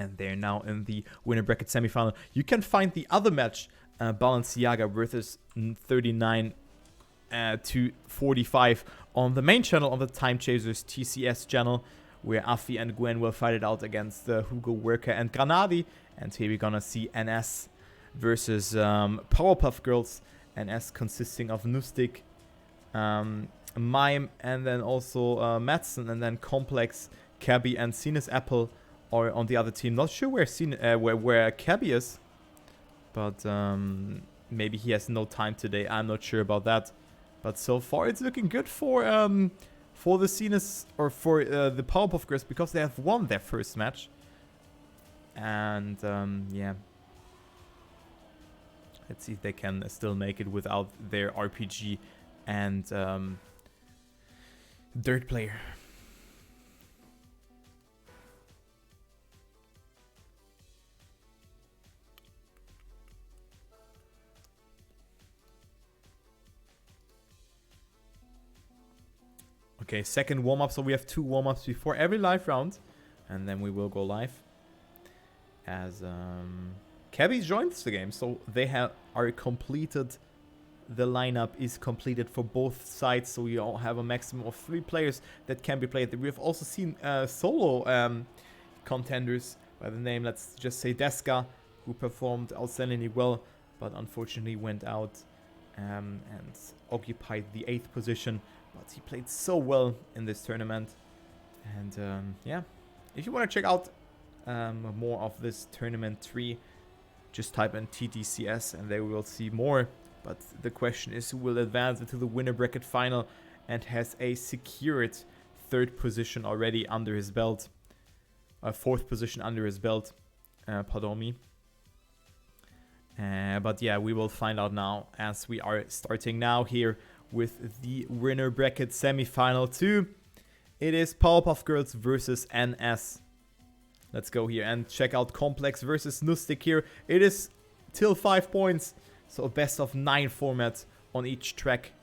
And they're now in the winner bracket semifinal. You can find the other match, Balenciaga versus 39 to 45 on the main channel, on the Timechasers TCS channel, where Afi and Gwen will fight it out against Hugo Worker and Granadi. And here we're gonna see NS versus Powerpuff Girls. NS consisting of Nustik, Mime, and then also Madsen, and then Complex, Cabby, and Sinus Apple are on the other team. Not sure where Cabby is, but maybe he has no time today. I'm not sure about that. But so far it's looking good for the Sinus, or for the Powerpuff Girls, because they have won their first match. And yeah, let's see if they can still make it without their RPG and Dirt player. Okay, second warm-up, so we have 2 warm-ups before every live round, and then we will go live. As Cabby joins the game, so they are completed. The lineup is completed for both sides, so we all have a maximum of 3 players that can be played. We have also seen solo contenders by the name, let's just say Deska, who performed outstandingly well, but unfortunately went out and occupied the 8th position. But he played so well in this tournament. And yeah, if you want to check out more of this tournament tree, just type in TTCS and they will see more. But the question is, who will advance into the winner bracket final and has a secured 3rd position already under his belt. 4th position under his belt, pardon me. But yeah, we will find out now, as we are starting now here with the winner bracket semifinal 2. It is Powerpuff Girls versus NS. Let's go here and check out Complex versus Nustik here. It is till 5 points, so a best of 9 format on each track.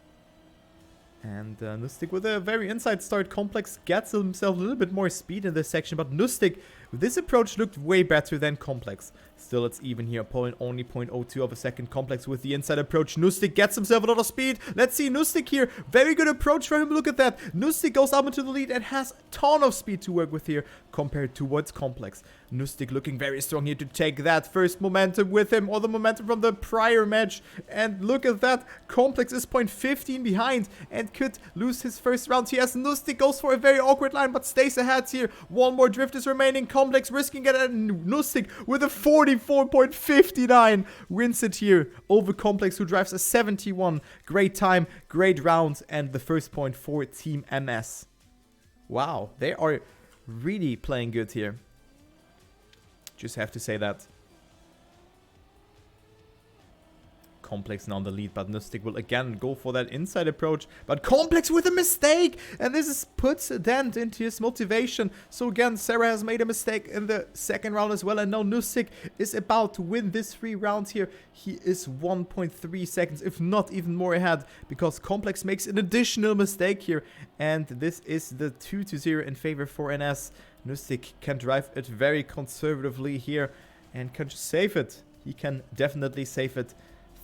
And Nustik with a very inside start. Complex gets himself a little bit more speed in this section, but Nustik, this approach looked way better than Complex. Still, it's even here. Only 0.02 of a second. Complex with the inside approach. Nustik gets himself a lot of speed. Let's see Nustik here. Very good approach for him. Look at that. Nustik goes up into the lead and has a ton of speed to work with here compared to what's Complex. Nustik looking very strong here to take that first momentum with him, or the momentum from the prior match. And look at that. Complex is 0.15 behind and could lose his first round here, as Nustik goes for a very awkward line but stays ahead here. One more drift is remaining. Complex risking it, and Nustik with a 44.59 wins it here over Complex, who drives a 71. Great time, great round, and the first point for Team MS. Wow, they are really playing good here. Just have to say that. Complex now on the lead, but Nustik will again go for that inside approach, but Complex with a mistake, and this puts a dent into his motivation. So again, Sarah has made a mistake in the second round as well, and now Nustik is about to win this 3 rounds here. He is 1.3 seconds, if not even more ahead, because Complex makes an additional mistake here, and this is the 2-0 in favor for NS. Nustik can drive it very conservatively here and can just save it. He can definitely save it.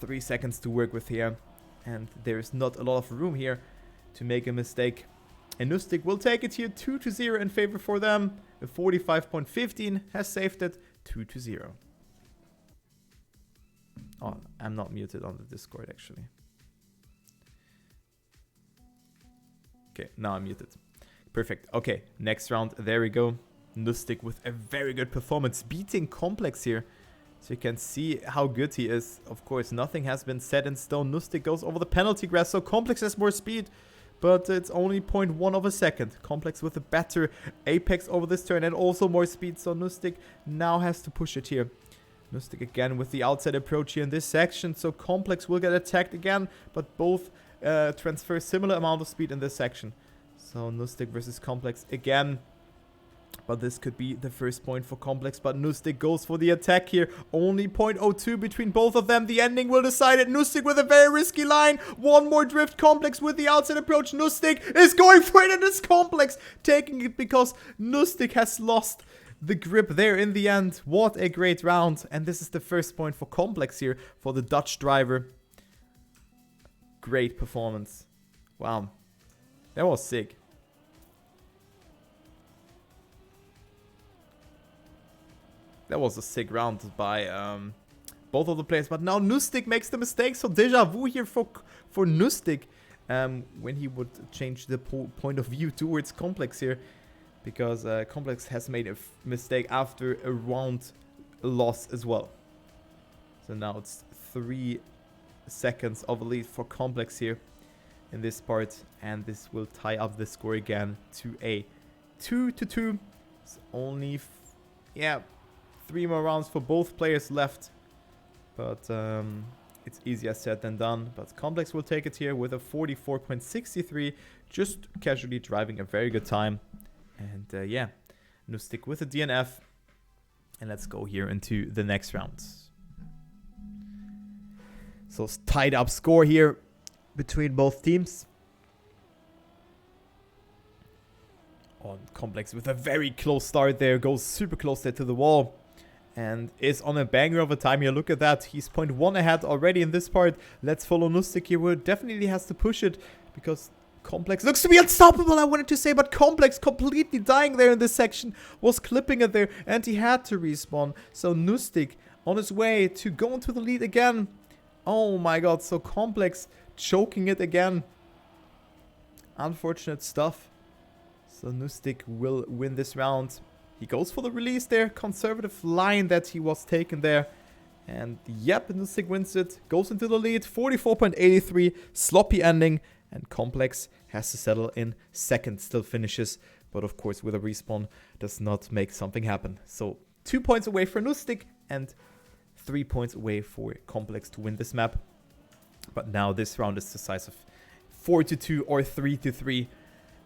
3 seconds to work with here, and there is not a lot of room here to make a mistake. And Nustik will take it here, 2-0 in favor for them. A 45.15 has saved it, 2-0. Oh, I'm not muted on the Discord actually. Okay, now I'm muted. Perfect. Okay, next round, there we go. Nustik with a very good performance, beating Complex here. So you can see how good he is. Of course, nothing has been set in stone. Nustik goes over the penalty grass, so Complex has more speed, but it's only 0.1 of a second. Complex with a better apex over this turn and also more speed, so Nustik now has to push it here. Nustik again with the outside approach here in this section, so Complex will get attacked again, but both transfer similar amount of speed in this section. So Nustik versus Complex again. But this could be the first point for Complex, but Nustik goes for the attack here. Only 0.02 between both of them. The ending will decide it. Nustik with a very risky line. One more drift. Complex with the outside approach. Nustik is going for it, and it's Complex taking it because Nustik has lost the grip there in the end. What a great round. And this is the first point for Complex here for the Dutch driver. Great performance. Wow. That was sick. That was a sick round by both of the players. But now Nustik makes the mistake. So deja vu here for Nustik. When he would change the point of view towards Complex here. Because Complex has made a mistake after a round loss as well. So now it's 3 seconds of a lead for Complex here in this part. And this will tie up the score again to a 2-2. It's only, 3 more rounds for both players left. But it's easier said than done. But Complex will take it here with a 44.63. Just casually driving a very good time. And Nustik with a DNF. And let's go here into the next round. So tied up score here between both teams. On Complex with a very close start there. Goes super close there to the wall. And is on a banger of a time here. Look at that. He's 0.1 ahead already in this part. Let's follow Nustik here. Who definitely has to push it. Because Complex looks to be unstoppable, I wanted to say. But Complex completely dying there in this section. Was clipping it there. And he had to respawn. So Nustik on his way to go into the lead again. Oh my god. So Complex choking it again. Unfortunate stuff. So Nustik will win this round. He goes for the release there. Conservative line that he was taken there. And yep, Nustik wins it. Goes into the lead. 44.83. Sloppy ending. And Complex has to settle in second. Still finishes. But of course with a respawn does not make something happen. So 2 points away for Nustik. And 3 points away for Complex to win this map. But now this round is decisive. 4-2 or 3-3.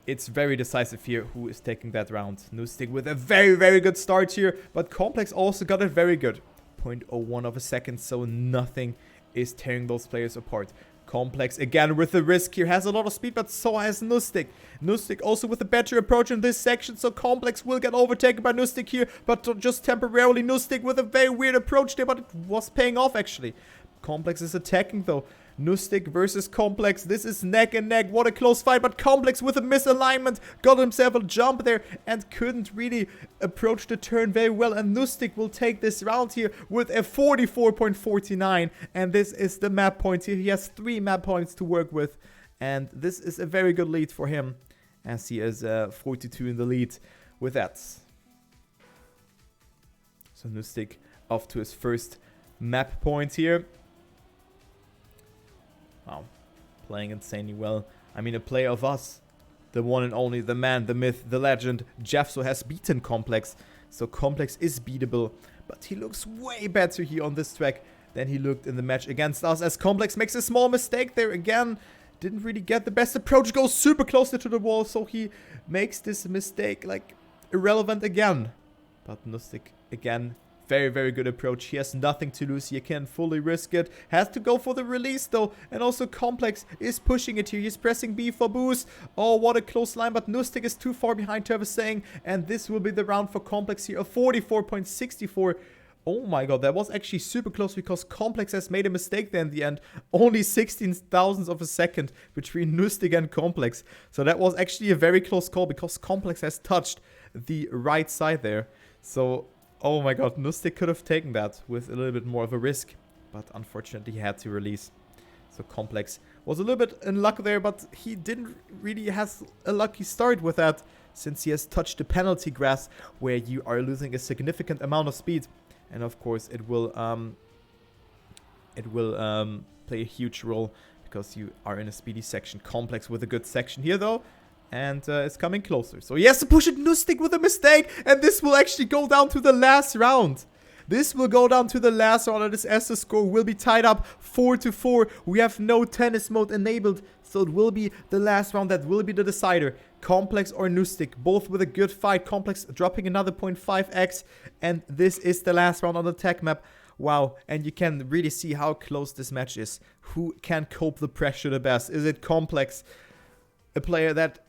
It's very decisive here who is taking that round. Nustik with a very, very good start here. But Complex also got it very good. 0.01 of a second. So nothing is tearing those players apart. Complex again with the risk here. Has a lot of speed, but so has Nustik. Nustik also with a better approach in this section. So Complex will get overtaken by Nustik here. But just temporarily Nustik with a very weird approach there. But it was paying off actually. Complex is attacking though. Nustik versus Complex. This is neck and neck. What a close fight. But Complex with a misalignment got himself a jump there and couldn't really approach the turn very well. And Nustik will take this round here with a 44.49. And this is the map point here. He has 3 map points to work with. And this is a very good lead for him. As he is 42 in the lead with that. So Nustik off to his first map point here. Wow, playing insanely well. I mean, a player of us, the one and only, the man, the myth, the legend, Jeffso has beaten Complex. So Complex is beatable, but he looks way better here on this track than he looked in the match against us. As Complex makes a small mistake there again, didn't really get the best approach, goes super close to the wall, so he makes this mistake like irrelevant again. But Nustik again. Very, very good approach. He has nothing to lose. He can fully risk it. Has to go for the release though. And also Complex is pushing it here. He's pressing B for boost. Oh, what a close line. But Nustik is too far behind, Trevor saying. And this will be the round for Complex here. A 44.64. Oh my god, that was actually super close because Complex has made a mistake there in the end. Only 16 thousandths of a second between Nustik and Complex. So that was actually a very close call because Complex has touched the right side there. So oh my god, Nustik could have taken that with a little bit more of a risk. But unfortunately he had to release. So Complex was a little bit in luck there, but he didn't really have a lucky start with that. Since he has touched the penalty grass where you are losing a significant amount of speed. And of course it will play a huge role because you are in a speedy section. Complex with a good section here though. And it's coming closer. So he has to push it. Nustik with a mistake. And this will actually go down to the last round. This will go down to the last round. And this SS score will be tied up 4-4. We have no tennis mode enabled. So it will be the last round that will be the decider. Complex or Nustik. Both with a good fight. Complex dropping another 0.5x. And this is the last round on the tech map. Wow. And you can really see how close this match is. Who can cope the pressure the best? Is it Complex? A player that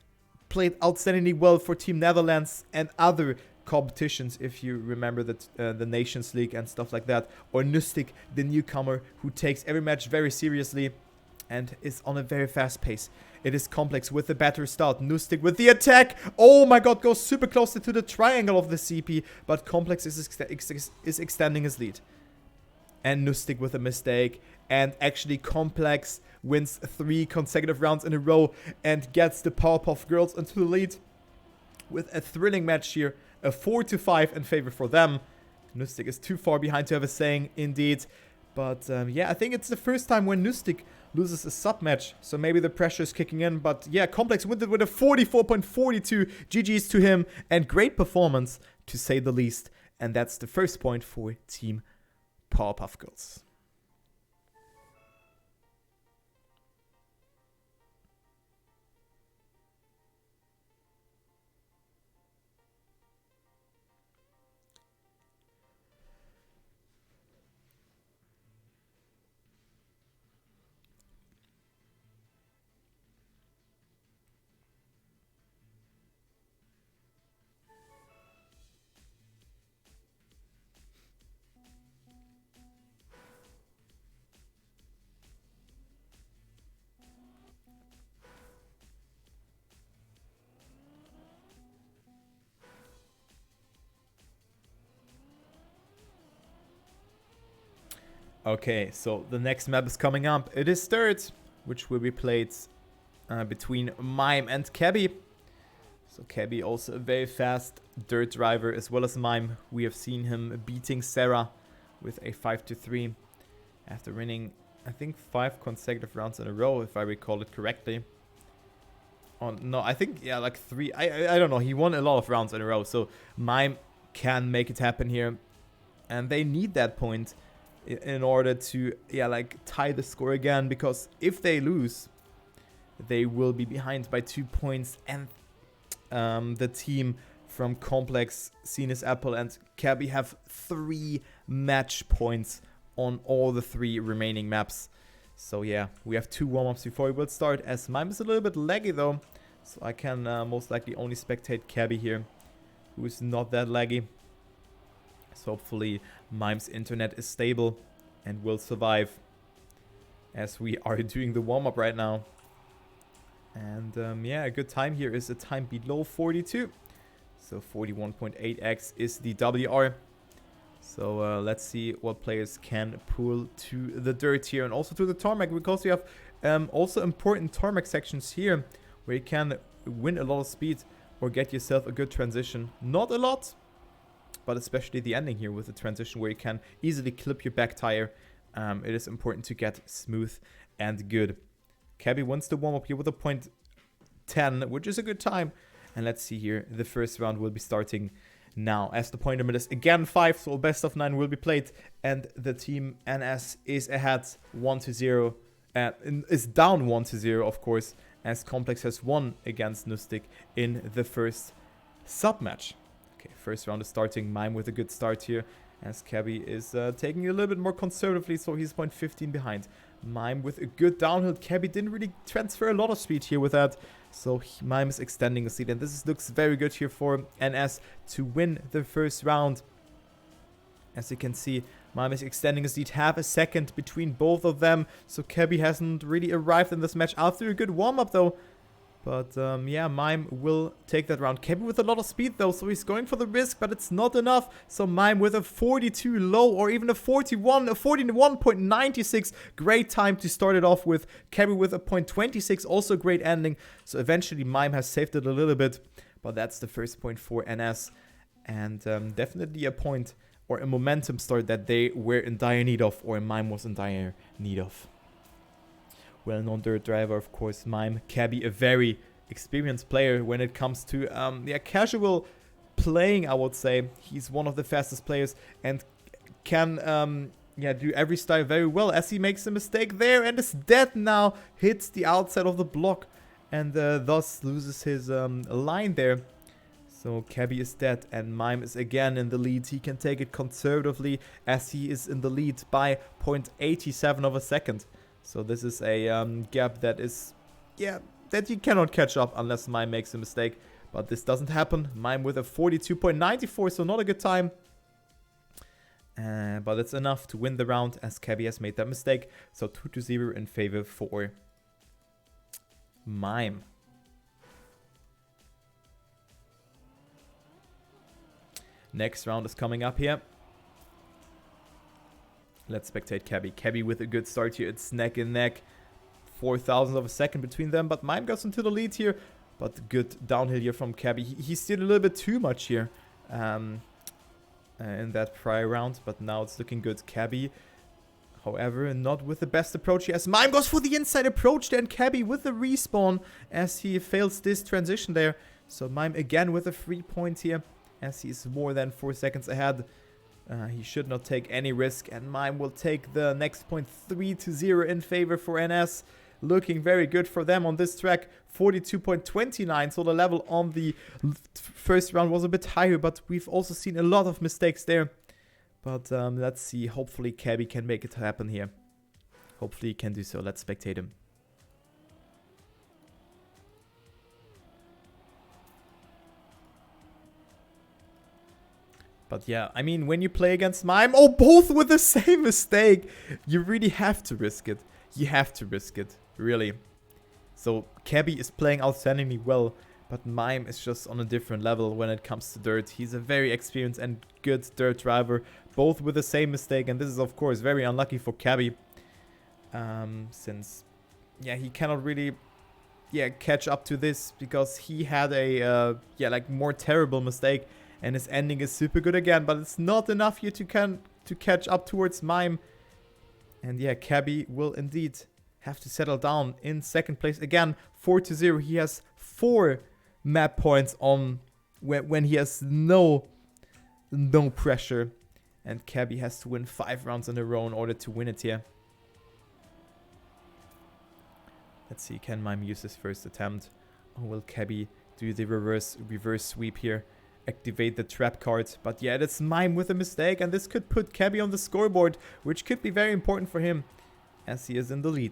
played outstandingly well for Team Netherlands and other competitions, if you remember that the Nations League and stuff like that. Or Nustik, the newcomer, who takes every match very seriously and is on a very fast pace. It is Complex with the better start. Nustik with the attack. Oh my god, goes super close to the triangle of the CP. But Complex is extending his lead. And Nustik with a mistake. And actually Complex wins 3 consecutive rounds in a row and gets the Powerpuff Girls into the lead with a thrilling match here. A 4-5 in favor for them. Nustik is too far behind to have a saying, indeed. But yeah, I think it's the first time when Nustik loses a sub match. So maybe the pressure is kicking in. But yeah, Complex wins it with a 44.42. GG's to him. And great performance, to say the least. And that's the first point for Team Powerpuff Girls. Okay, so the next map is coming up. It is Dirt, which will be played between Mime and Cabby. So Cabby also a very fast Dirt driver, as well as Mime. We have seen him beating Sarah with a 5-3 after winning, I think, 5 consecutive rounds in a row, if I recall it correctly. Oh, no, I think, yeah, like 3. I don't know. He won a lot of rounds in a row, so Mime can make it happen here. And they need that point in order to, yeah, like tie the score again, because if they lose, they will be behind by 2 points, and the team from Complex, Cenis Apple, and Cabby have 3 match points on all the 3 remaining maps. So yeah, we have 2 warm-ups before we will start, as Mime is a little bit laggy though, so I can most likely only spectate Cabby here, who is not that laggy. So hopefully Mime's internet is stable and will survive, as we are doing the warm-up right now. And yeah, a good time here is a time below 42. So 41.8x is the WR. So let's see what players can pull to the dirt here, and also to the tarmac, because we have also important tarmac sections here where you can win a lot of speed or get yourself a good transition. Not a lot, but especially the ending here with the transition where you can easily clip your back tire. It is important to get smooth and good. Cabby wins the warm-up here with a 0.10, which is a good time. And let's see here, the first round will be starting now, as the point limit is again 5, so best of 9 will be played. And the team NS is ahead 1-0, is down 1-0, of course, as Complex has won against Nustik in the first sub-match. Okay, first round is starting. Mime with a good start here, as Cabby is taking it a little bit more conservatively, so he's 0.15 behind. Mime with a good downhill. Cabby didn't really transfer a lot of speed here with that, so Mime is extending the lead, and this looks very good here for NS to win the first round. As you can see, Mime is extending his lead half a second between both of them, so Cabby hasn't really arrived in this match after a good warm-up though. But yeah, Mime will take that round. Cabby with a lot of speed though, so he's going for the risk, but it's not enough. So Mime with a 42 low, or even a 41.96. Great time to start it off with. Cabby with a 0.26, also great ending. So eventually Mime has saved it a little bit, but that's the first point for NS. And definitely a point or a momentum start that they were in dire need of, or Mime was in dire need of. Well-known dirt driver, of course, Mime. Cabby, a very experienced player when it comes to yeah, casual playing, I would say. He's one of the fastest players and can yeah, do every style very well, as he makes a mistake there and is dead now. Hits the outside of the block and thus loses his line there. So Cabby is dead and Mime is again in the lead. He can take it conservatively, as he is in the lead by 0.87 of a second. So this is a gap that is, yeah, that you cannot catch up unless Mime makes a mistake. But this doesn't happen. Mime with a 42.94, so not a good time. But it's enough to win the round as Cabby has made that mistake. So 2-0 in favor for Mime. Next round is coming up here. Let's spectate Cabby. Cabby with a good start here. It's neck and neck. 4,000 of a second between them. But Mime goes into the lead here. But good downhill here from Cabby. He steered a little bit too much here in that prior round. But now it's looking good. Cabby, however, not with the best approach here. As Mime goes for the inside approach there. And Cabby with the respawn as he fails this transition there. So Mime again with a 3 point here. As he's more than 4 seconds ahead. He should not take any risk. And Mime will take the next point 3-0 in favor for NS. Looking very good for them on this track. 42.29. So the level on the first round was a bit higher. But we've also seen a lot of mistakes there. But let's see. Hopefully Cabby can make it happen here. Hopefully he can do so. Let's spectate him. But yeah, I mean, when you play against Mime, oh, both with the same mistake, you really have to risk it. You have to risk it, really. So Cabby is playing outstandingly well, but Mime is just on a different level when it comes to dirt. He's a very experienced and good dirt driver, both with the same mistake, and this is of course very unlucky for Cabby, since yeah, he cannot really catch up to this because he had a like more terrible mistake. And his ending is super good again, but it's not enough here to catch up towards Mime. And yeah, Cabby will indeed have to settle down in second place again. 4-0. He has 4 map points on when he has no pressure. And Cabby has to win 5 rounds in a row in order to win it here. Let's see, can Mime use his first attempt? Or will Cabby do the reverse sweep here? Activate the trap card. But yeah, that's Mime with a mistake, and this could put Cabby on the scoreboard, which could be very important for him as he is in the lead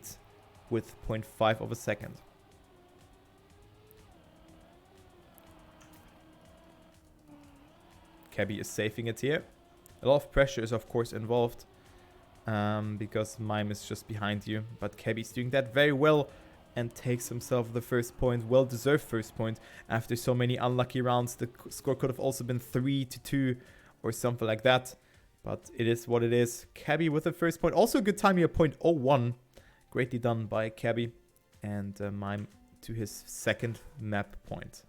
with 0.5 of a second. Cabby is saving it here. A lot of pressure is of course involved because Mime is just behind you, but Cabby's doing that very well and takes himself the first point, well-deserved first point after so many unlucky rounds. The score could have also been 3-2 or something like that, but it is what it is. Cabby with the first point, also a good time here, 0.01. Greatly done by Cabby, and Mime to his second map point.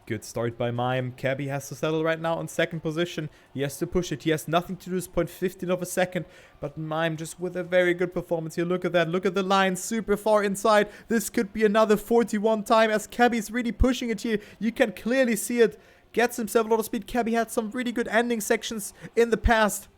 Good start by Mime. Cabby has to settle right now in second position. He has to push it. He has nothing to lose. 0.15 of a second. But Mime just with a very good performance here. Look at that. Look at the line. Super far inside. This could be another 41 time as Cabby's really pushing it here. You can clearly see it. Gets himself a lot of speed. Cabby had some really good ending sections in the past.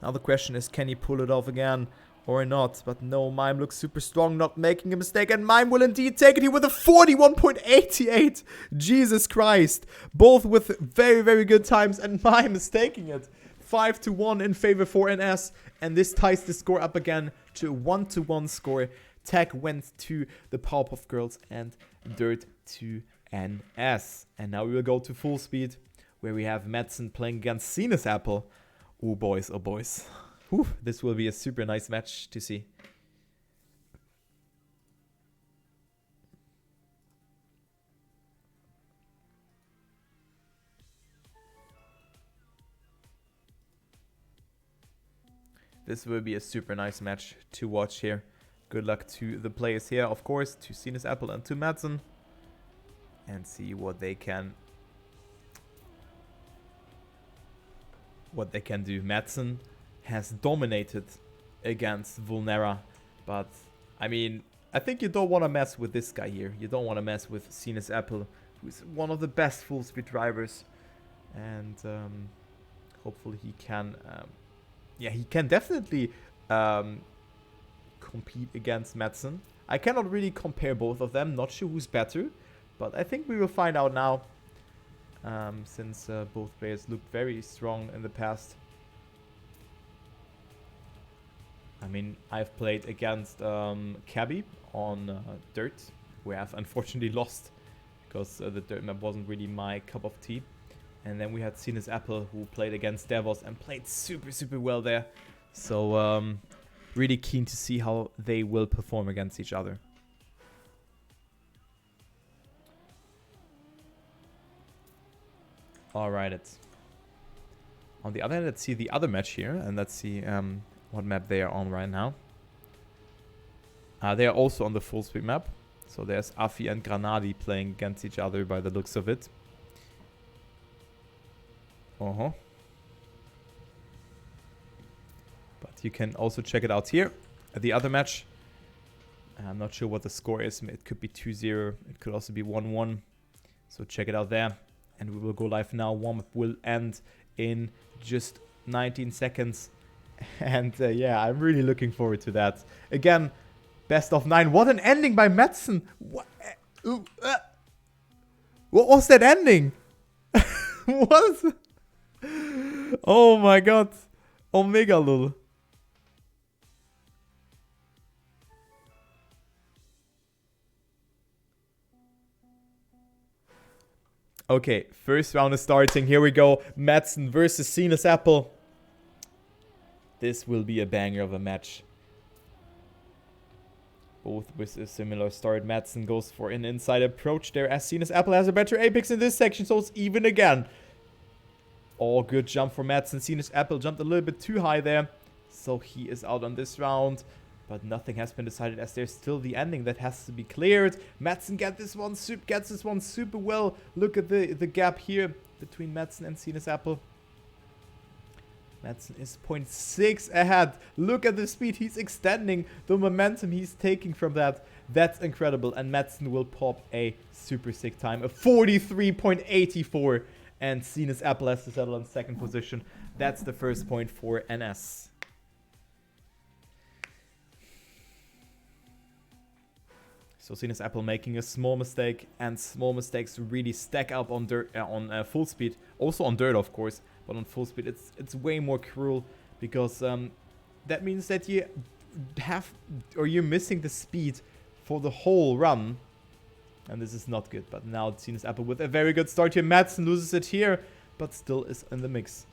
Now the question is, can he pull it off again or not? But no, Mime looks super strong, not making a mistake, and Mime will indeed take it here with a 41.88. Jesus Christ. Both with very, very good times, and Mime is taking it. 5-1 in favor for NS, and this ties the score up again to a 1-1 score. Tech went to the Powerpuff Girls and Dirt to NS. And now we will go to full speed, where we have Madsen playing against Sinus Apple. Oh boys, oh boys. Whew, this will be a super nice match to see. This will be a super nice match to watch here. Good luck to the players here, of course, to Sinus Apple and to Madsen. And see what they can do. Madsen has dominated against Vulnera, but I mean, I think you don't want to mess with this guy here. You don't want to mess with Sinus Apple, who's one of the best full speed drivers, and hopefully he can he can definitely compete against Madsen. I cannot really compare both of them, not sure who's better, but I think we will find out now. since both players looked very strong in the past. I mean, I've played against Cabby on dirt, where I've unfortunately lost because the dirt map wasn't really my cup of tea. And then we had Sinus Apple, who played against Davos and played super, super well there. So really keen to see how they will perform against each other. Alright, it's on the other hand, let's see the other match here, and let's see what map they are on right now. They are also on the full speed map. So there's Afi and Granadi playing against each other by the looks of it. But you can also check it out here. The other match, I'm not sure what the score is. It could be 2-0. It could also be 1-1. So check it out there. And we will go live now. Warm-up will end in just 19 seconds. And yeah, I'm really looking forward to that. Again, best of 9. What an ending by Madsen. What was that ending? What? Oh my god. Omega lol. Okay, first round is starting. Here we go. Madsen versus Sinus Apple. This will be a banger of a match. Both with a similar start. Madsen goes for an inside approach there as Sinus Apple has a better apex in this section, so it's even again. Oh, good jump for Madsen. Sinus Apple jumped a little bit too high there, so he is out on this round. But nothing has been decided as there's still the ending that has to be cleared. Madsen gets this one super well. Look at the gap here between Madsen and Sinus Apple. Madsen is 0.6 ahead. Look at the speed he's extending. The momentum he's taking from that. That's incredible. And Madsen will pop a super sick time. A 43.84. And Sinus Apple has to settle on second position. That's the first point for NS. So Sinus Apple making a small mistake, and small mistakes really stack up on dirt, on full speed. Also on dirt, of course, but on full speed it's way more cruel because that means that you have, or you're missing the speed for the whole run, and this is not good. But now Sinus Apple with a very good start here. Madsen loses it here, but still is in the mix.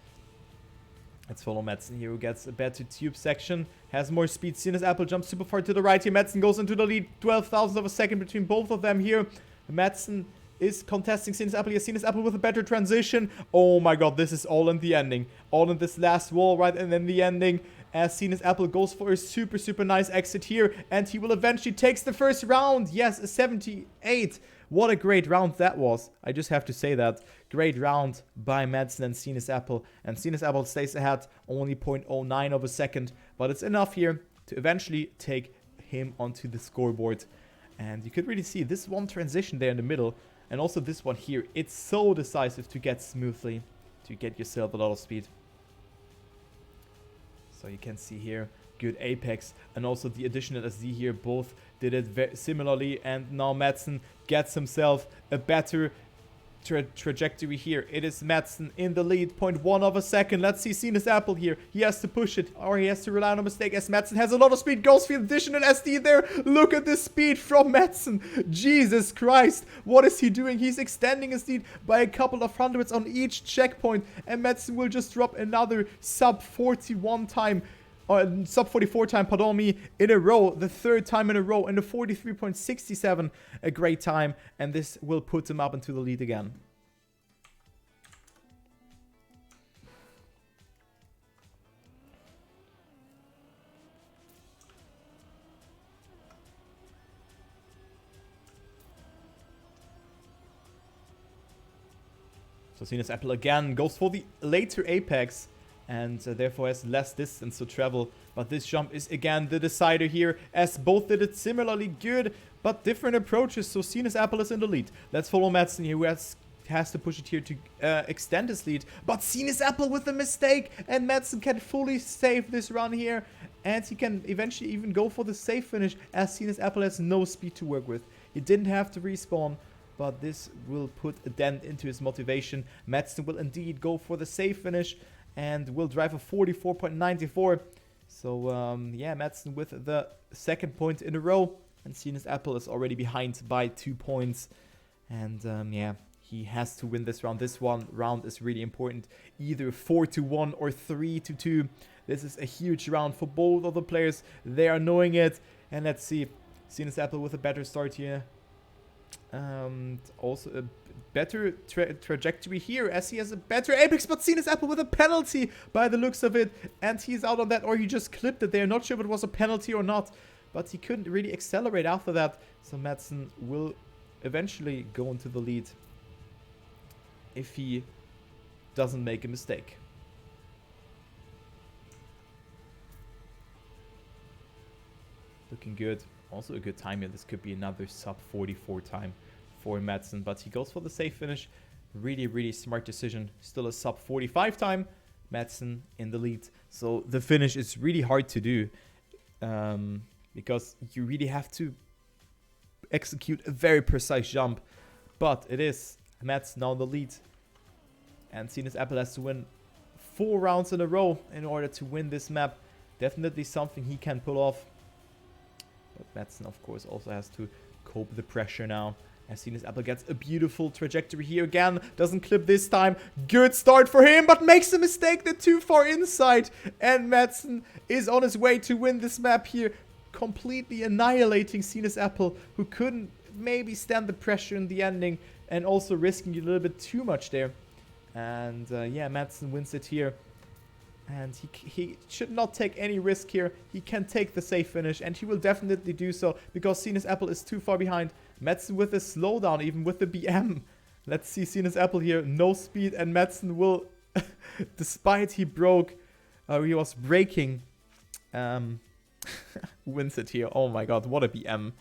Let's follow Madsen here, who gets a better tube section, has more speed. Sinus Apple jumps super far to the right here. Madsen goes into the lead, 12,000 of a second between both of them here. Madsen is contesting Sinus Apple here. Sinus Apple with a better transition. Oh my god, this is all in the ending. All in this last wall, right? And then the ending as Sinus Apple goes for a super, super nice exit here. And he will eventually takes the first round. Yes, a 78. What a great round that was. I just have to say that. Great round by Madsen and Sinus Apple. And Sinus Apple stays ahead, only 0.09 of a second. But it's enough here to eventually take him onto the scoreboard. And you could really see this one transition there in the middle. And also this one here. It's so decisive to get smoothly. To get yourself a lot of speed. So you can see here. Good apex, and also the additional SD here, both did it very similarly, and now Madsen gets himself a better trajectory here. It is Madsen in the lead, 0.1 of a second. Let's see Sinus Apple here. He has to push it, or he has to rely on a mistake, as Madsen has a lot of speed, goes for the additional SD there. Look at the speed from Madsen. Jesus Christ, what is he doing? He's extending his lead by a couple of hundreds on each checkpoint, and Madsen will just drop another sub 41 time. Sub 44 time, pardon me, in a row, the third time in a row, in the 43.67, a great time, and this will put him up into the lead again. So Sinus Apple again goes for the later apex, and therefore has less distance to travel. But this jump is again the decider here, as both did it similarly good, but different approaches. So Sinus Apple is in the lead. Let's follow Madsen here, who has to push it here to extend his lead. But Sinus Apple with a mistake, and Madsen can fully save this run here. And he can eventually even go for the safe finish, as Sinus Apple has no speed to work with. He didn't have to respawn, but this will put a dent into his motivation. Madsen will indeed go for the safe finish and will drive a 44.94. So, yeah, Madsen with the second point in a row. And Sinus Apple is already behind by 2 points. And, yeah, he has to win this round. This one round is really important. Either 4-1 or 3-2. This is a huge round for both of the players. They are knowing it. And let's see. Sinus Apple with a better start here. Also a better trajectory here as he has a better apex, but Sinus Apple with a penalty by the looks of it, and he's out on that, or he just clipped it there. Not sure if it was a penalty or not, but he couldn't really accelerate after that. So Madsen will eventually go into the lead if he doesn't make a mistake. Looking good. Also a good time here. This could be another sub 44 time for Madsen, but he goes for the safe finish. Really, really smart decision. Still a sub 45 time. Madsen in the lead. So the finish is really hard to do because you really have to execute a very precise jump. But it is Madsen now in the lead. And Sinus Apple has to win 4 rounds in a row in order to win this map. Definitely something he can pull off. But Madsen, of course, also has to cope with the pressure now. As Sinus Apple gets a beautiful trajectory here again. Doesn't clip this time. Good start for him, but makes a mistake. They're too far inside. And Madsen is on his way to win this map here. Completely annihilating Sinus Apple, who couldn't maybe stand the pressure in the ending. And also risking a little bit too much there. And yeah, Madsen wins it here. And he should not take any risk here. He can take the safe finish, and he will definitely do so because Sinus Apple is too far behind. Madsen with a slowdown, even with the BM. Let's see Sinus Apple here. No speed, and Madsen will, despite he was braking, wins it here. Oh my god, what a BM.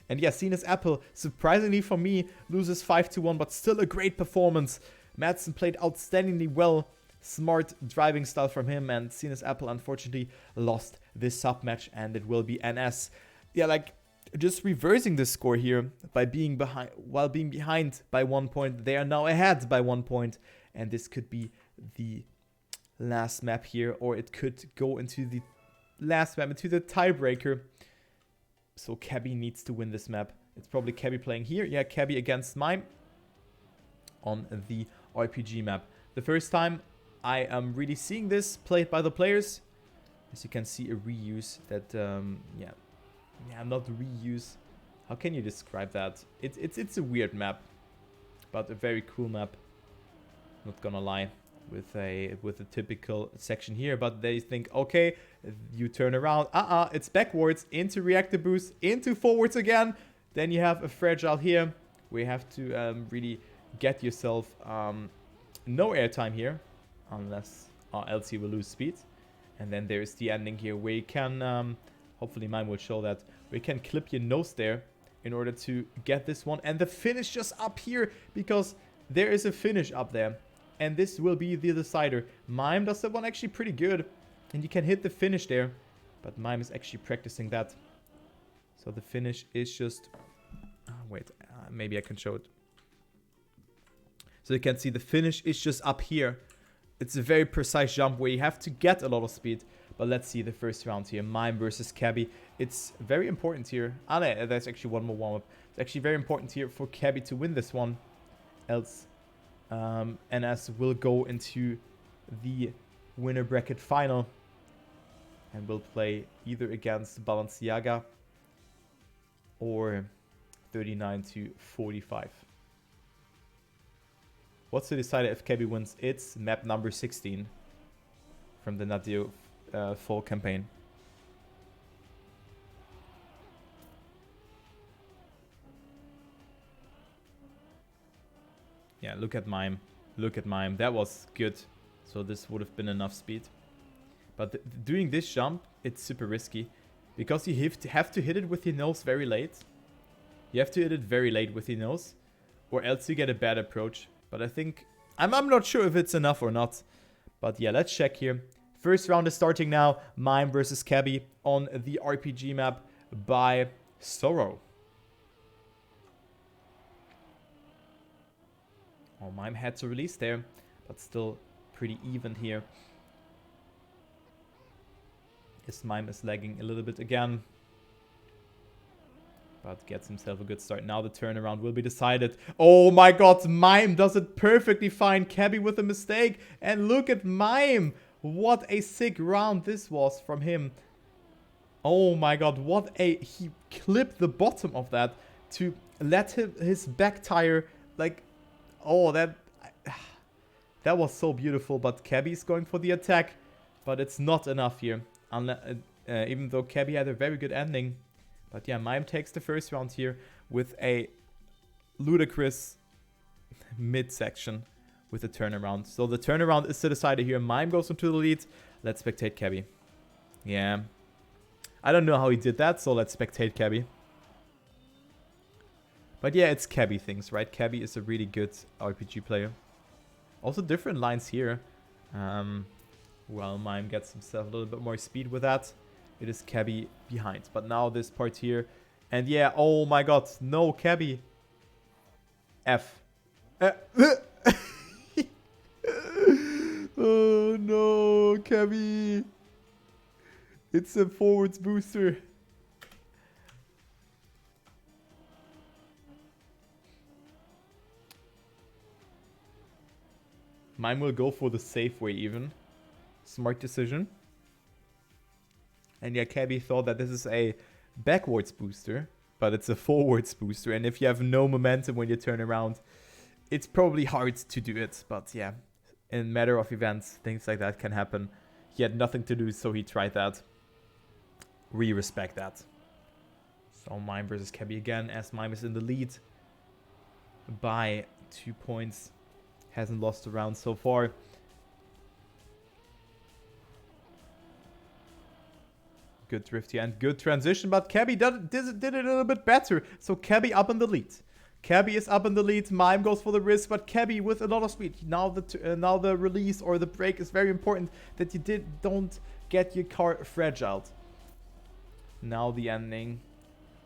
And yeah, Sinus Apple, surprisingly for me, loses 5-1, but still a great performance. Madsen played outstandingly well. Smart driving style from him, and Sinus Apple unfortunately lost this sub match, and it will be NS. Yeah, like just reversing the score here by being behind, while being behind by 1 point. They are now ahead by 1 point, and this could be the last map here, or it could go into the last map, into the tiebreaker. So Cabby needs to win this map. It's probably Cabby playing here. Yeah, Cabby against Mime on the RPG map. The first time I am really seeing this played by the players. As you can see, a reuse that, yeah, not reuse. How can you describe that? It's a weird map, but a very cool map. Not gonna lie, with a typical section here. But they think, okay, you turn around. It's backwards into reactor boost, into forwards again. Then you have a fragile here. We have to really get yourself no airtime here. Unless else you will lose speed. And then there's the ending here where you can, hopefully mine will show that, where you can clip your nose there in order to get this one. And the finish just up here, because there is a finish up there. And this will be the decider. Mime does that one actually pretty good. And you can hit the finish there. But Mime is actually practicing that. So the finish is just... wait, maybe I can show it. So you can see the finish is just up here. It's a very precise jump where you have to get a lot of speed. But let's see the first round here. Mime versus Cabby. It's very important here. No, there's actually one more warm-up. It's actually very important here for Cabby to win this one. Else, NS will go into the winner bracket final. And will play either against Balenciaga or 39-45. What's the decider if Cabby wins? It's map number 16 from the Nadio fall campaign. Yeah, look at Mime. Look at Mime. That was good. So this would have been enough speed. But doing this jump, it's super risky. Because you have to hit it with your nose very late. You have to hit it very late with your nose. Or else you get a bad approach. But I think... I'm not sure if it's enough or not. But yeah, let's check here. First round is starting now. Mime versus Cabby on the RPG map by Sorrow. Oh, Mime had to release there, but still pretty even here. His Mime is lagging a little bit again, but gets himself a good start. Now the turnaround will be decided. Oh my god, Mime does it perfectly fine. Cabby with a mistake. And look at Mime. What a sick round this was from him. Oh my god, he clipped the bottom of that to let his back tire, like, oh, that was so beautiful. But Cabby's going for the attack, but it's not enough here. Even though Cabby had a very good ending. But yeah, Mime takes the first round here with a ludicrous midsection with a turnaround. So the turnaround is the decider here. Mime goes into the lead. Let's spectate Cabby. Yeah. I don't know how he did that, so let's spectate Cabby. But yeah, it's Cabby things, right? Cabby is a really good RPG player. Also different lines here. Well, Mime gets himself a little bit more speed with that. It is Cabby behind. But now this part here. And yeah, oh my god. No, Cabby. F. Oh no, Cabby. It's a forwards booster. Mime will go for the safe way even. Smart decision. And yeah, Cabby thought that this is a backwards booster, but it's a forwards booster. And if you have no momentum when you turn around, it's probably hard to do it. But yeah, in matter of events, things like that can happen. He had nothing to do, so he tried that. We respect that. So Mime versus Cabby again, as Mime is in the lead by 2 points. Hasn't lost a round so far. Good drift here and good transition, but Cabby did it a little bit better. So Cabby up in the lead. Cabby is up in the lead. Mime goes for the risk, but Cabby with a lot of speed. Now the release or the break is very important, that you don't get your car fragile. Now the ending.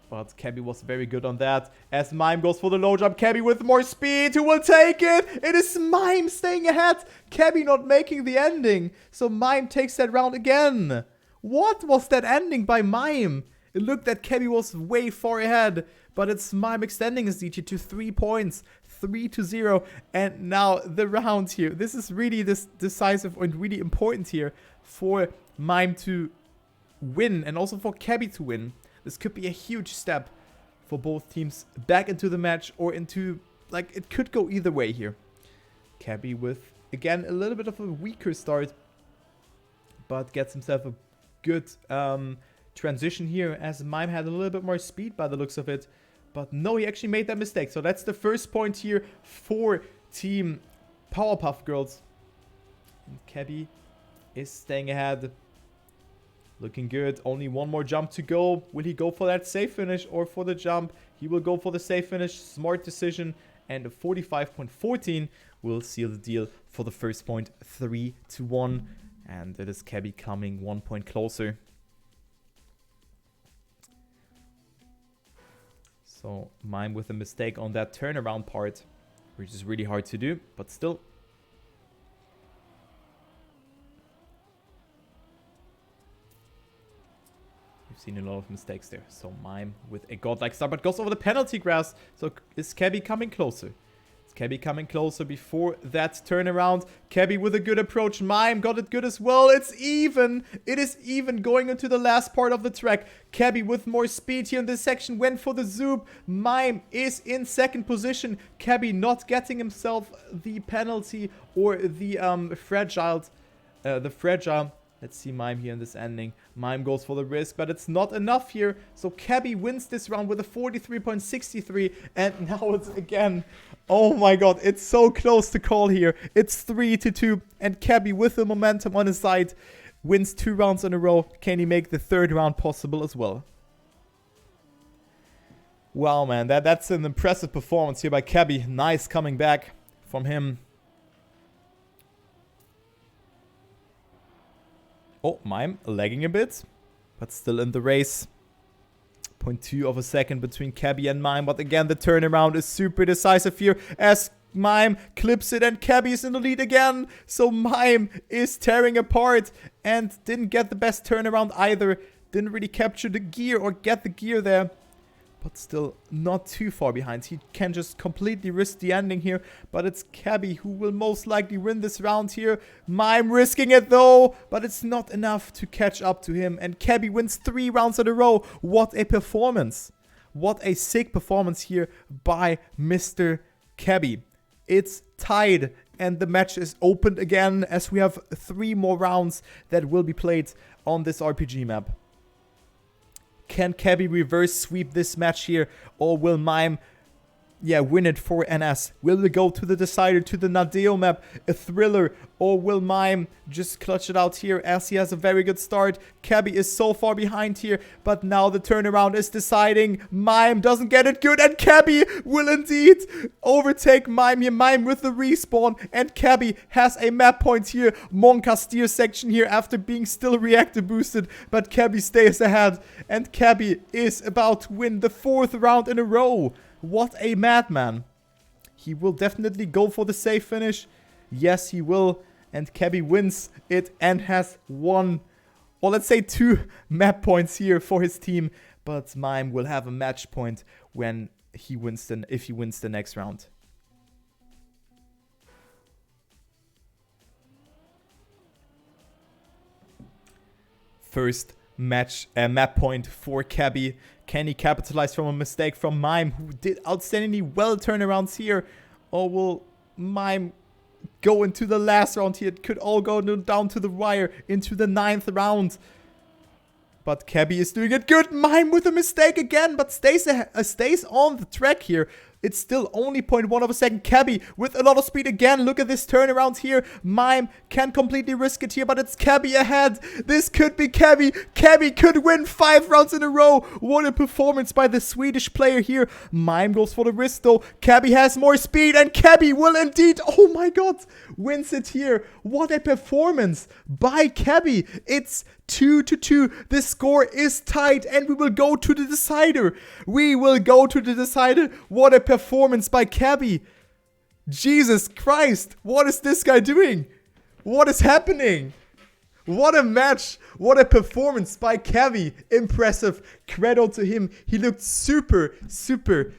But Cabby was very good on that. As Mime goes for the low jump. Cabby with more speed. Who will take it? It is Mime staying ahead. Cabby not making the ending. So Mime takes that round again. What was that ending by Mime? It looked that Cabby was way far ahead. But it's Mime extending his DT to 3 points. 3-0. And now the round here. This is really decisive and really important here for Mime to win. And also for Cabby to win. This could be a huge step for both teams back into the match or into, like, it could go either way here. Cabby with, again, a little bit of a weaker start, but gets himself a good transition here as Mime had a little bit more speed by the looks of it. But no, he actually made that mistake. So that's the first point here for Team Powerpuff Girls. And Cabby is staying ahead. Looking good. Only one more jump to go. Will he go for that safe finish or for the jump? He will go for the safe finish. Smart decision. And a 45.14 will seal the deal for the first point. 3-1. And it is Cabby coming 1 point closer. So Mime with a mistake on that turnaround part, which is really hard to do, but still. Seen a lot of mistakes there. So Mime with a godlike start, but goes over the penalty grass. So is Cabby coming closer? Is Cabby coming closer before that turnaround? Cabby with a good approach. Mime got it good as well. It's even. It is even going into the last part of the track. Cabby with more speed here in this section went for the zoop. Mime is in second position. Cabby not getting himself the penalty or the fragile. Let's see Mime here in this ending. Mime goes for the risk, but it's not enough here. So Cabby wins this round with a 43.63. And now it's again. Oh my god, it's so close to call here. It's 3-2. And Cabby with the momentum on his side wins 2 rounds in a row. Can he make the 3rd round possible as well? Wow, man. That's an impressive performance here by Cabby. Nice coming back from him. Oh, Mime lagging a bit, but still in the race. 0.2 of a second between Cabby and Mime. But again, the turnaround is super decisive here as Mime clips it and Cabby is in the lead again. So Mime is tearing apart and didn't get the best turnaround either. Didn't really capture the gear or get the gear there. But still not too far behind. He can just completely risk the ending here. But it's Cabby who will most likely win this round here. Mime risking it though. But it's not enough to catch up to him. And Cabby wins 3 rounds in a row. What a performance. What a sick performance here by Mr. Cabby. It's tied. And the match is opened again. As we have 3 more rounds that will be played on this RPG map. Can Cabby reverse sweep this match here? Or will Mime, win it for NS? Will we go to the decider, to the Nadeo map? A thriller? Or will Mime just clutch it out here as he has a very good start? Cabby is so far behind here. But now the turnaround is deciding. Mime doesn't get it good. And Cabby will indeed overtake Mime here. Mime with the respawn. And Cabby has a map point here. Moncastir section here after being still reactor boosted. But Cabby stays ahead. And Cabby is about to win the 4th round in a row. What a madman. He will definitely go for the safe finish. Yes, he will. And Cabby wins it and has 1, or let's say 2 map points here for his team. But Mime will have a match point when he wins if he wins the next round. First map point for Cabby. Can he capitalize from a mistake from Mime, who did outstandingly well turnarounds here? Or will Mime go into the last round here? It could all go down to the wire into the 9th round. But Cabby is doing it good. Mime with a mistake again, but stays on the track here. It's still only 0.1 of a second. Cabby with a lot of speed again. Look at this turnaround here. Mime can completely risk it here, but it's Cabby ahead. This could be Cabby. Cabby could win 5 rounds in a row. What a performance by the Swedish player here. Mime goes for the risk though. Cabby has more speed and Cabby will indeed, oh my god, wins it here. What a performance by Cabby. It's 2-2. The score is tied and we will go to the decider. We will go to the decider. What a performance by Cabby. Jesus Christ. What is this guy doing? What is happening? What a match. What a performance by Cabby. Impressive. Credit to him. He looked super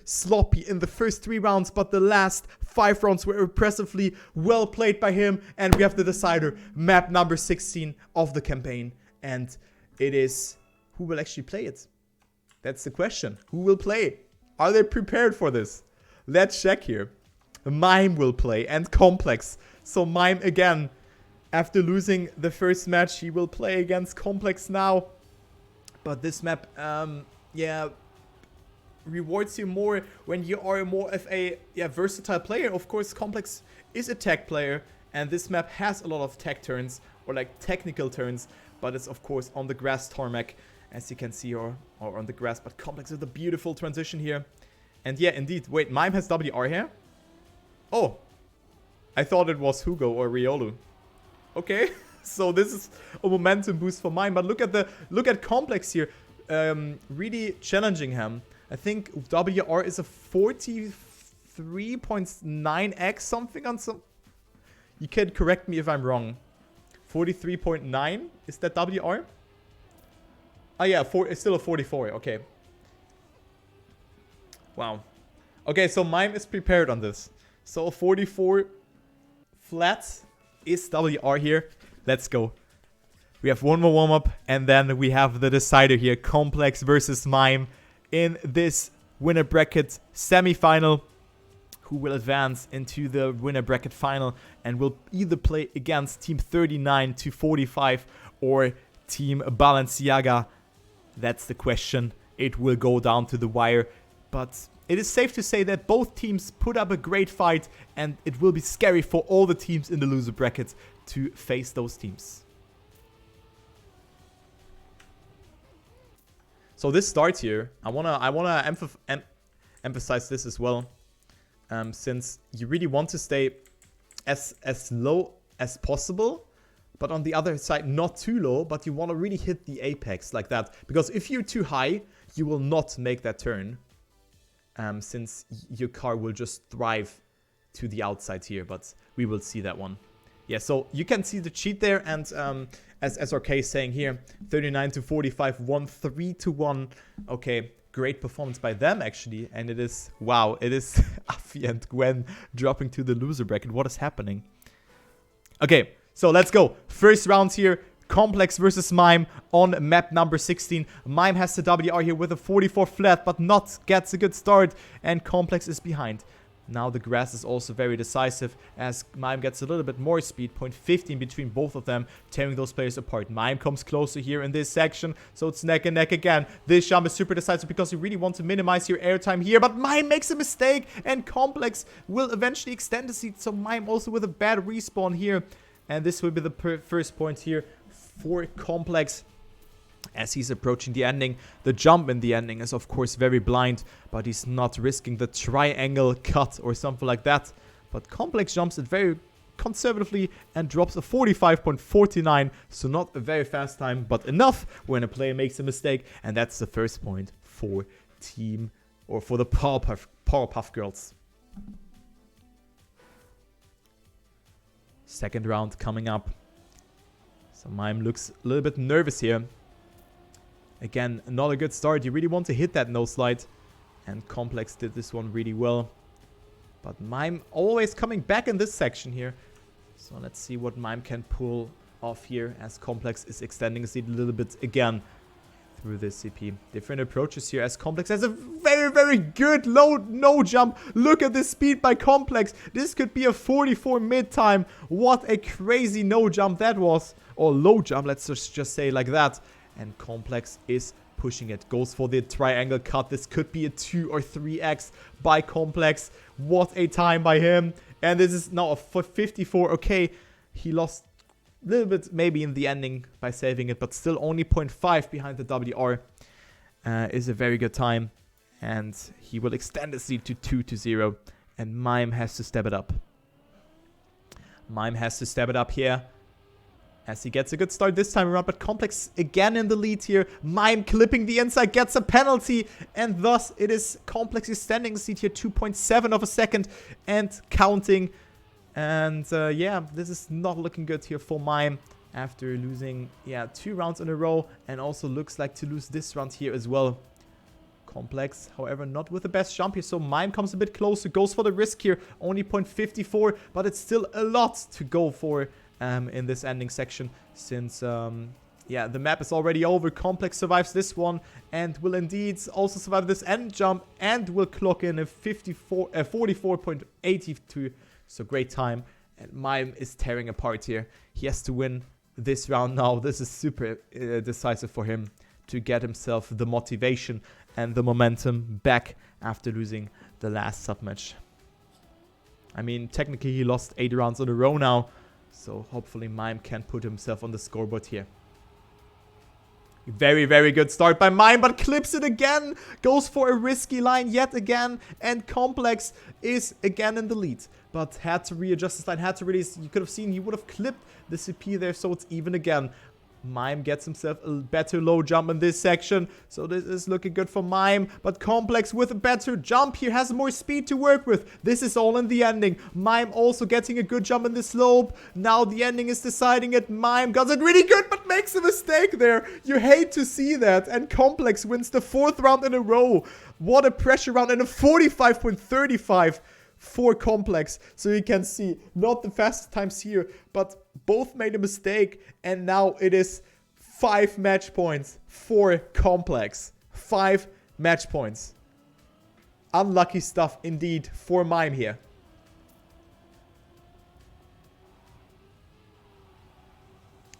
sloppy in the first 3 rounds, but the last 5 rounds were impressively well played by him. And we have the decider, map number 16 of the campaign. And it is, who will actually play it? That's the question. Who will play? Are they prepared for this? Let's check here. Mime will play and Complex. So Mime again, after losing the first match, he will play against Complex now. But this map, rewards you more when you are more of a versatile player. Of course, Complex is a tech player, and this map has a lot of tech turns, or like technical turns. But it's of course on the grass tarmac, as you can see, or on the grass. But Complex with a beautiful transition here. And yeah, indeed. Wait, Mime has WR here? Oh. I thought it was Hugo or Riolu. Okay. So this is a momentum boost for Mime. But look at Complex here. Really challenging him. I think WR is a 43.9x something on some. You can correct me if I'm wrong. 43.9? Is that WR? Oh yeah, it's still a 44. Okay. Wow. Okay, so Mime is prepared on this. So 44 flat is WR here. Let's go. We have one more warm-up, and then we have the decider here. Complex versus Mime in this winner bracket semi-final. Who will advance into the winner bracket final and will either play against Team 39 to 45 or Team Balenciaga. That's the question. It will go down to the wire. But it is safe to say that both teams put up a great fight, and it will be scary for all the teams in the loser bracket to face those teams. So this starts here. I wanna emphasize this as well. Since you really want to stay as low as possible, but on the other side not too low, but you want to really hit the apex like that. Because if you're too high, you will not make that turn. Since your car will just thrive to the outside here, but we will see that one. Yeah, so you can see the cheat there, and as SRK is saying here, 39 to 45, won 3-1. Okay, great performance by them actually, and it is, wow, it is Afi and Gwen dropping to the loser bracket. What is happening? Okay, so let's go. First round here. Complex versus Mime on map number 16. Mime has the WR here with a 44 flat, but not gets a good start, and Complex is behind. Now the grass is also very decisive as Mime gets a little bit more speed, 0.15 between both of them, tearing those players apart. Mime comes closer here in this section, so it's neck and neck again. This jump is super decisive because you really want to minimize your airtime here, but Mime makes a mistake, and Complex will eventually extend the seat, so Mime also with a bad respawn here. And this will be the first point here for Complex as he's approaching the ending. The jump in the ending is of course very blind, but he's not risking the triangle cut or something like that. But Complex jumps it very conservatively and drops a 45.49, so not a very fast time, but enough when a player makes a mistake. And that's the first point for team, or for the Powerpuff Girls. Second round coming up. So Mime looks a little bit nervous here. Again, not a good start. You really want to hit that no slide. And Complex did this one really well. But Mime always coming back in this section here. So let's see what Mime can pull off here as Complex is extending the seat a little bit again through this CP. Different approaches here as Complex has a very, very good low no jump. Look at this speed by Complex. This could be a 44 mid time. What a crazy no jump that was. Or low jump, let's just say like that. And Complex is pushing it. Goes for the triangle cut. This could be a 2 or 3x by Complex. What a time by him. And this is now a 54. Okay, he lost a little bit maybe in the ending by saving it, but still only 0.5 behind the WR is a very good time. And he will extend the lead to 2-0. And Mime has to step it up. Mime has to step it up here as he gets a good start this time around, but Complex again in the lead here. Mime clipping the inside, gets a penalty, and thus it is Complex extending the lead here, 2.7 of a second and counting. And yeah, this is not looking good here for Mime after losing, yeah, 2 rounds in a row, and also looks like to lose this round here as well. Complex, however, not with the best jump here, so Mime comes a bit closer, goes for the risk here, only 0.54, but it's still a lot to go for in this ending section, since yeah, the map is already over. Complex survives this one and will indeed also survive this end jump and will clock in a 44.82. So great time, and Mime is tearing apart here. He has to win this round now. This is super decisive for him to get himself the motivation and the momentum back after losing the last submatch. I mean, technically he lost 8 rounds in a row now, so hopefully Mime can put himself on the scoreboard here. Very, very good start by Mime, but clips it again. Goes for a risky line yet again. And Complex is again in the lead. But had to readjust his line, had to release. You could have seen he would have clipped the CP there, so it's even again. Mime gets himself a better low jump in this section, so this is looking good for Mime. But Complex with a better jump here has more speed to work with. This is all in the ending. Mime also getting a good jump in the slope. Now the ending is deciding it. Mime got it really good, but makes a mistake there. You hate to see that. And Complex wins the 4th round in a row. What a pressure round, and a 45.35 for Complex. So you can see not the fastest times here, but both made a mistake, and now it is 5 match points for Complex. 5 match points. Unlucky stuff indeed for Mime here.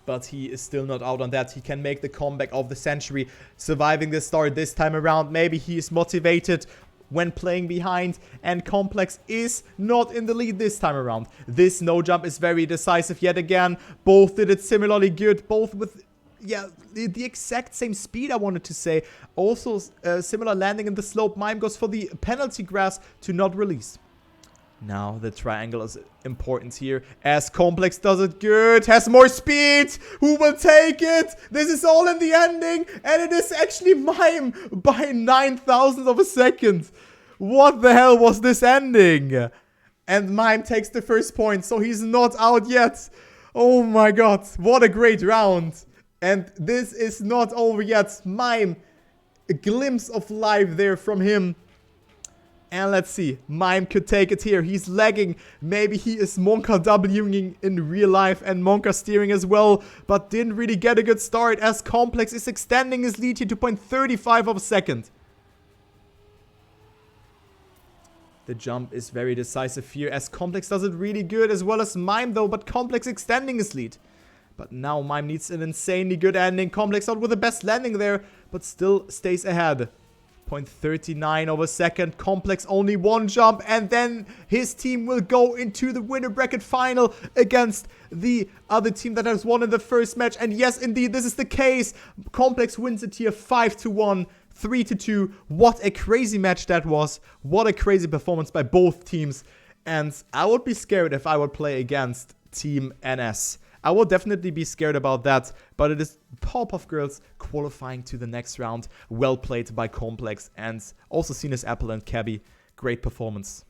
But he is still not out on that. He can make the comeback of the century, surviving the start this time around. Maybe he is motivated when playing behind, and Complex is not in the lead this time around. This no jump is very decisive yet again. Both did it similarly good, both with, yeah, the exact same speed, I wanted to say. Also similar landing in the slope. Mime goes for the penalty grass to not release. Now the triangle is important here as Complex does it good, has more speed. Who will take it? This is all in the ending, and it is actually Mime by 9,000 of a second. What the hell was this ending? And Mime takes the first point, so he's not out yet. Oh my god, what a great round. And this is not over yet. Mime, a glimpse of life there from him. And let's see, Mime could take it here. He's lagging. Maybe he is Monka Wing in real life and Monka steering as well. But didn't really get a good start as Complex is extending his lead here to 0.35 of a second. The jump is very decisive here as Complex does it really good as well as Mime though. But Complex extending his lead. But now Mime needs an insanely good ending. Complex out with the best landing there, but still stays ahead. 0.39 of a second. Complex only one jump, and then his team will go into the winner bracket final against the other team that has won in the first match. And yes, indeed, this is the case. Complex wins it here 5-1, 3-2. What a crazy match that was. What a crazy performance by both teams. And I would be scared if I would play against Team NS. I will definitely be scared about that, but it is Powerpuff Girls qualifying to the next round. Well played by Complex and also seen as Apple and Cabby. Great performance.